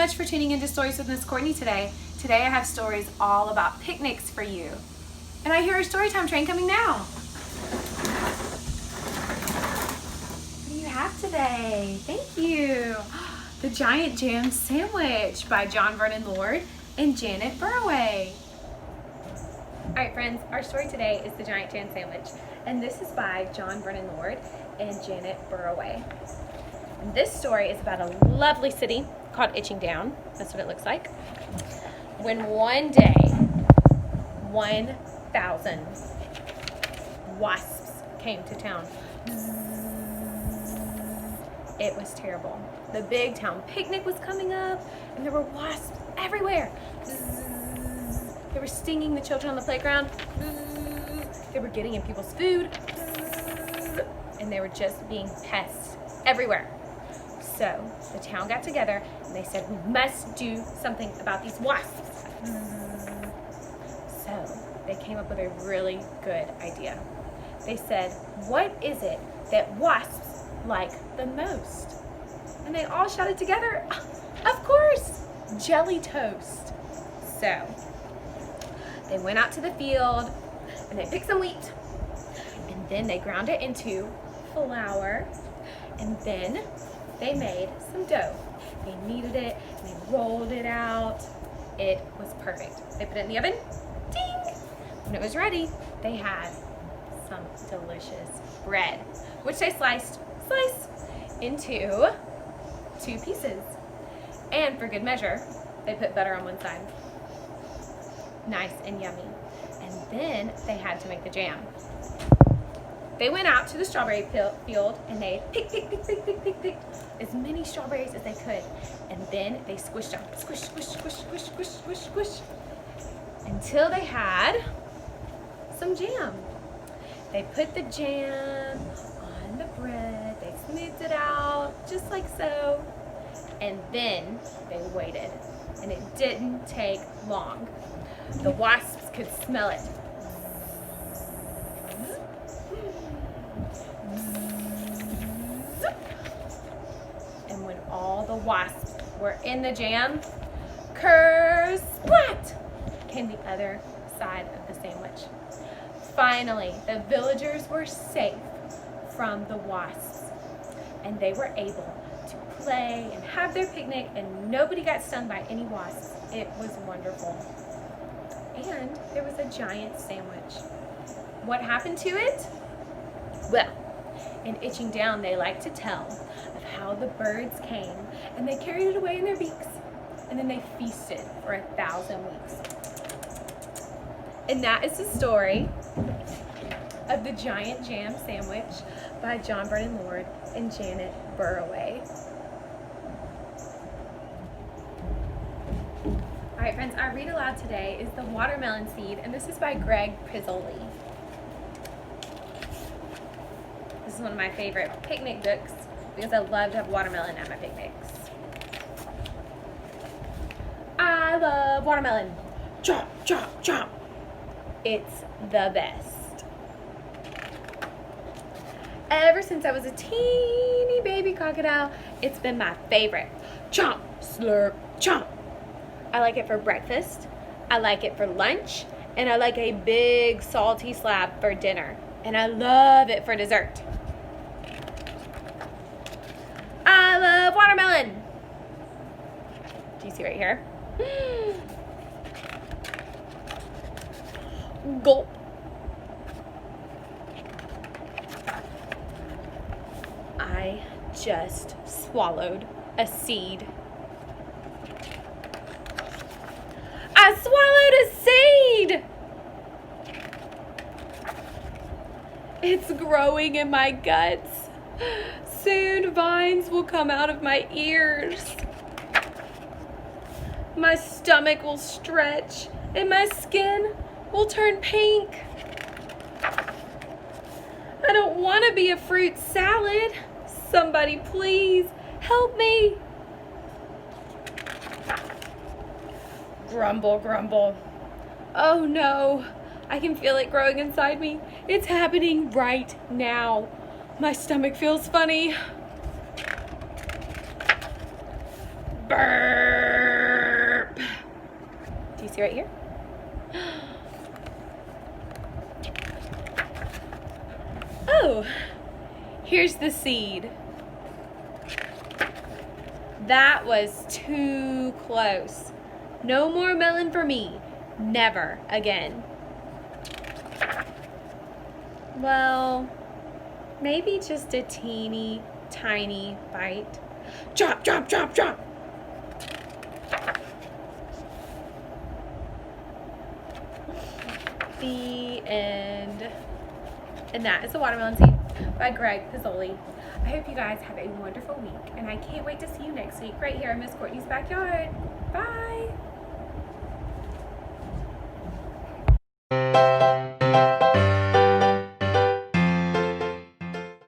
much for tuning into Stories with Miss Courtney today. Today I have stories all about picnics for you. And I hear a Storytime Train coming now. What do you have today? Thank you. The Giant Jam Sandwich by John Vernon Lord and Janet Burroway. All right, friends, our story today is The Giant Jam Sandwich. And this is by John Vernon Lord and Janet Burroway. And this story is about a lovely city called Itchingdown. That's what it looks like. When one day, 1,000 wasps came to town. It was terrible. The big town picnic was coming up, and there were wasps everywhere. They were stinging the children on the playground. They were getting in people's food. And they were just being pests everywhere. So the town got together and they said, we must do something about these wasps. So they came up with a really good idea. They said, what is it that wasps like the most? And they all shouted together, of course, jelly toast. So they went out to the field and they picked some wheat, and then they ground it into flour, and then they made some dough. They kneaded it, and they rolled it out. It was perfect. They put it in the oven, ding! When it was ready, they had some delicious bread, which they sliced into 2 pieces. And for good measure, they put butter on one side. Nice and yummy. And then they had to make the jam. They went out to the strawberry field and they picked as many strawberries as they could. And then they squished them. Squish, squish, squish, squish, squish, squish, squish. Until they had some jam. They put the jam on the bread. They smoothed it out just like so. And then they waited. And it didn't take long. The wasps could smell it. And when all the wasps were in the jam, kersplat came the other side of the sandwich. Finally, the villagers were safe from the wasps, and they were able to play and have their picnic, and nobody got stung by any wasps. It was wonderful. And there was a giant sandwich. What happened to it? Well, in Itchingdown, they like to tell of how the birds came and they carried it away in their beaks, and then they feasted for 1,000 weeks. And that is the story of The Giant Jam Sandwich by John Vernon Lord and Janet Burroway. All right, friends, our read aloud today is The Watermelon Seed, and this is by Greg Pizzoli. This is one of my favorite picnic books because I love to have watermelon at my picnics. I love watermelon. Chomp, chomp, chomp. It's the best. Ever since I was a teeny baby crocodile, it's been my favorite. Chomp, slurp, chomp. I like it for breakfast, I like it for lunch, and I like a big salty slab for dinner. And I love it for dessert. I love watermelon. Do you see right here? Gulp. I just swallowed a seed. I swallowed a seed! It's growing in my guts. Soon vines will come out of my ears. My stomach will stretch and my skin will turn pink. I don't want to be a fruit salad. Somebody please help me. Grumble, grumble. Oh no, I can feel it growing inside me. It's happening right now. My stomach feels funny. Brrr. See right here? Oh, here's the seed. That was too close. No more melon for me. Never again. Well, maybe just a teeny tiny bite. Chop, chop, chop, chop. The end. And that is the watermelon seed by Greg Pizzoli. I hope you guys have a wonderful week, and I can't wait to see you next week right here in Miss Courtney's backyard. Bye.